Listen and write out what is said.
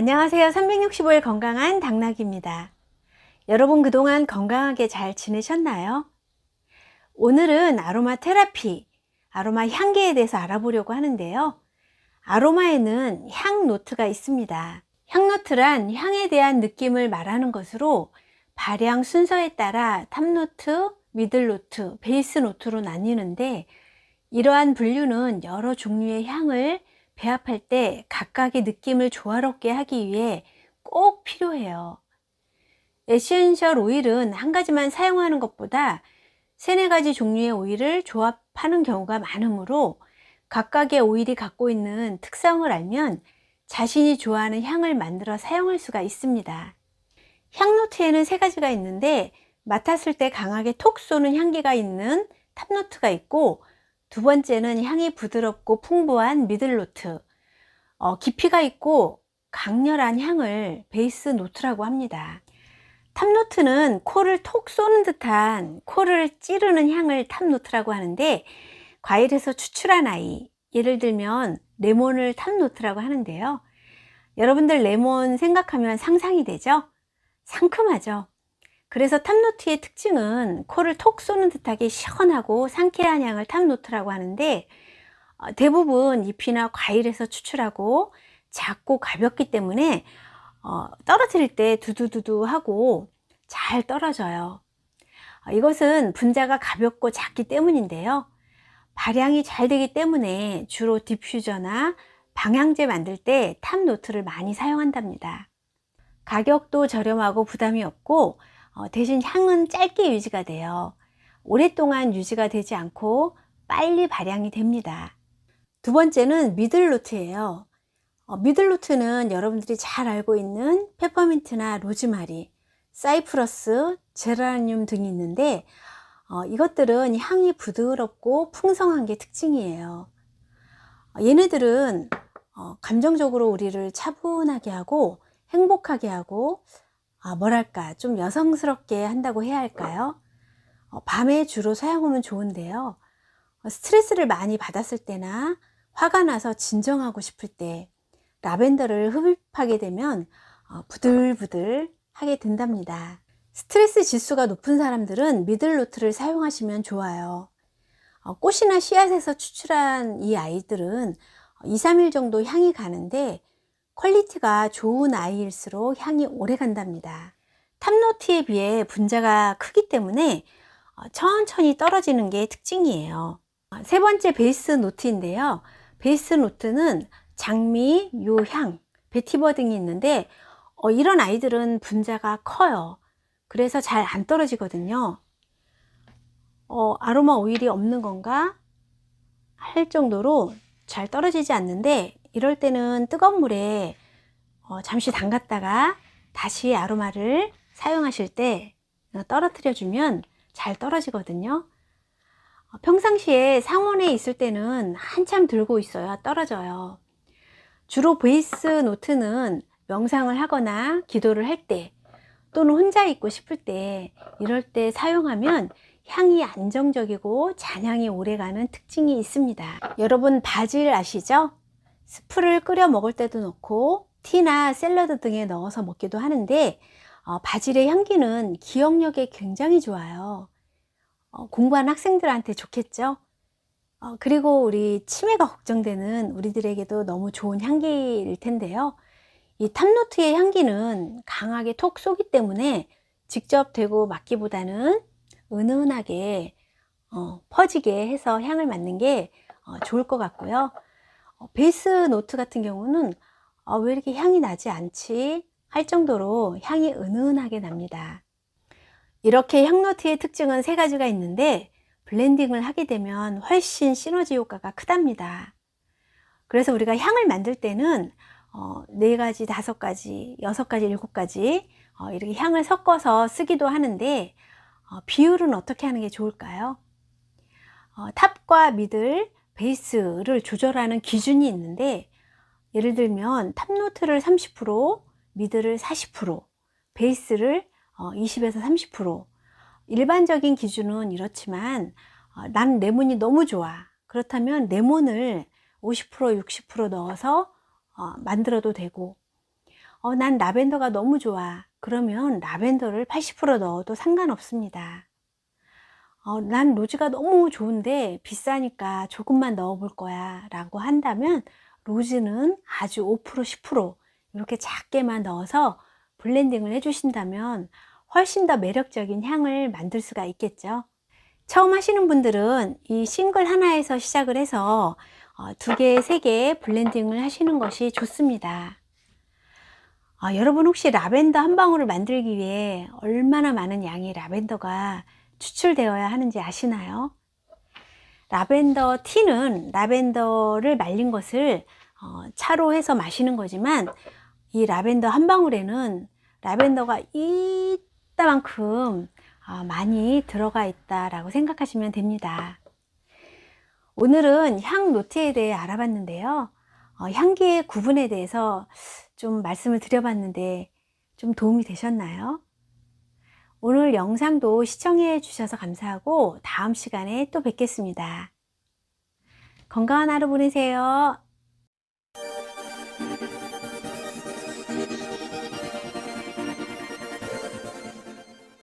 안녕하세요. 365일 건강한 당나귀입니다. 여러분 그동안 건강하게 잘 지내셨나요? 오늘은 아로마 테라피, 아로마 향기에 대해서 알아보려고 하는데요. 아로마에는 향 노트가 있습니다. 향 노트란 향에 대한 느낌을 말하는 것으로 발향 순서에 따라 탑노트, 미들노트, 베이스 노트로 나뉘는데, 이러한 분류는 여러 종류의 향을 배합할 때 각각의 느낌을 조화롭게 하기 위해 꼭 필요해요. 에센셜 오일은 한 가지만 사용하는 것보다 세네 가지 종류의 오일을 조합하는 경우가 많으므로, 각각의 오일이 갖고 있는 특성을 알면 자신이 좋아하는 향을 만들어 사용할 수가 있습니다. 향노트에는 세 가지가 있는데, 맡았을 때 강하게 톡 쏘는 향기가 있는 탑노트가 있고, 두 번째는 향이 부드럽고 풍부한 미들노트, 깊이가 있고 강렬한 향을 베이스 노트라고 합니다. 탑노트는 코를 톡 쏘는 듯한, 코를 찌르는 향을 탑노트라고 하는데, 과일에서 추출한 아이, 예를 들면 레몬을 탑노트라고 하는데요. 여러분들 레몬 생각하면 상상이 되죠? 상큼하죠? 그래서 탑노트의 특징은 코를 톡 쏘는 듯하게 시원하고 상쾌한 향을 탑노트라고 하는데, 대부분 잎이나 과일에서 추출하고 작고 가볍기 때문에 떨어뜨릴 때 두두두두 하고 잘 떨어져요. 이것은 분자가 가볍고 작기 때문인데요. 발향이 잘 되기 때문에 주로 디퓨저나 방향제 만들 때 탑노트를 많이 사용한답니다. 가격도 저렴하고 부담이 없고, 대신 향은 짧게 유지가 돼요. 오랫동안 유지가 되지 않고 빨리 발향이 됩니다. 두 번째는 미들노트예요. 미들노트는 여러분들이 잘 알고 있는 페퍼민트나 로즈마리, 사이프러스, 제라늄 등이 있는데, 이것들은 향이 부드럽고 풍성한 게 특징이에요. 얘네들은 감정적으로 우리를 차분하게 하고 행복하게 하고, 뭐랄까 좀 여성스럽게 한다고 해야 할까요? 밤에 주로 사용하면 좋은데요. 스트레스를 많이 받았을 때나 화가 나서 진정하고 싶을 때 라벤더를 흡입하게 되면 부들부들 하게 된답니다. 스트레스 지수가 높은 사람들은 미들노트를 사용하시면 좋아요. 꽃이나 씨앗에서 추출한 이 아이들은 2, 3일 정도 향이 가는데, 퀄리티가 좋은 아이일수록 향이 오래 간답니다. 탑노트에 비해 분자가 크기 때문에 천천히 떨어지는 게 특징이에요. 세 번째 베이스 노트인데요. 베이스 노트는 장미, 요향, 베티버 등이 있는데, 이런 아이들은 분자가 커요. 그래서 잘 안 떨어지거든요. 아로마 오일이 없는 건가 할 정도로 잘 떨어지지 않는데, 이럴 때는 뜨거운 물에 잠시 담갔다가 다시 아로마를 사용하실 때 떨어뜨려 주면 잘 떨어지거든요. 평상시에 상온에 있을 때는 한참 들고 있어야 떨어져요. 주로 베이스 노트는 명상을 하거나 기도를 할 때, 또는 혼자 있고 싶을 때, 이럴 때 사용하면 향이 안정적이고 잔향이 오래가는 특징이 있습니다. 여러분 바질 아시죠? 스프를 끓여 먹을 때도 넣고 티나 샐러드 등에 넣어서 먹기도 하는데, 바질의 향기는 기억력에 굉장히 좋아요. 공부하는 학생들한테 좋겠죠? 그리고 우리 치매가 걱정되는 우리들에게도 너무 좋은 향기일 텐데요. 이 탑노트의 향기는 강하게 톡 쏘기 때문에 직접 대고 맡기보다는 은은하게 퍼지게 해서 향을 맡는 게 좋을 것 같고요. 베이스 노트 같은 경우는 왜 이렇게 향이 나지 않지 할 정도로 향이 은은하게 납니다. 이렇게 향노트의 특징은 세 가지가 있는데, 블렌딩을 하게 되면 훨씬 시너지 효과가 크답니다. 그래서 우리가 향을 만들 때는 4가지, 5가지, 6가지, 7가지 이렇게 향을 섞어서 쓰기도 하는데, 비율은 어떻게 하는 게 좋을까요? 탑과 미들, 베이스를 조절하는 기준이 있는데, 예를 들면 탑노트를 30%, 미들을 40%, 베이스를 20에서 30%. 일반적인 기준은 이렇지만, 난 레몬이 너무 좋아. 그렇다면 레몬을 50%, 60% 넣어서 만들어도 되고, 난 라벤더가 너무 좋아. 그러면 라벤더를 80% 넣어도 상관없습니다. 난 로즈가 너무 좋은데 비싸니까 조금만 넣어 볼 거야 라고 한다면 로즈는 아주 5% 10% 이렇게 작게만 넣어서 블렌딩을 해 주신다면 훨씬 더 매력적인 향을 만들 수가 있겠죠. 처음 하시는 분들은 이 싱글 하나에서 시작을 해서 2개, 3개 블렌딩을 하시는 것이 좋습니다. 여러분 혹시 라벤더 한 방울을 만들기 위해 얼마나 많은 양의 라벤더가 추출되어야 하는지 아시나요? 라벤더 티는 라벤더를 말린 것을 차로 해서 마시는 거지만 이 라벤더 한 방울에는 라벤더가 이따만큼 많이 들어가 있다라고 생각하시면 됩니다. 오늘은 향 노트에 대해 알아봤는데요. 향기의 구분에 대해서 좀 말씀을 드려봤는데 좀 도움이 되셨나요? 오늘 영상도 시청해 주셔서 감사하고 다음 시간에 또 뵙겠습니다. 건강한 하루 보내세요.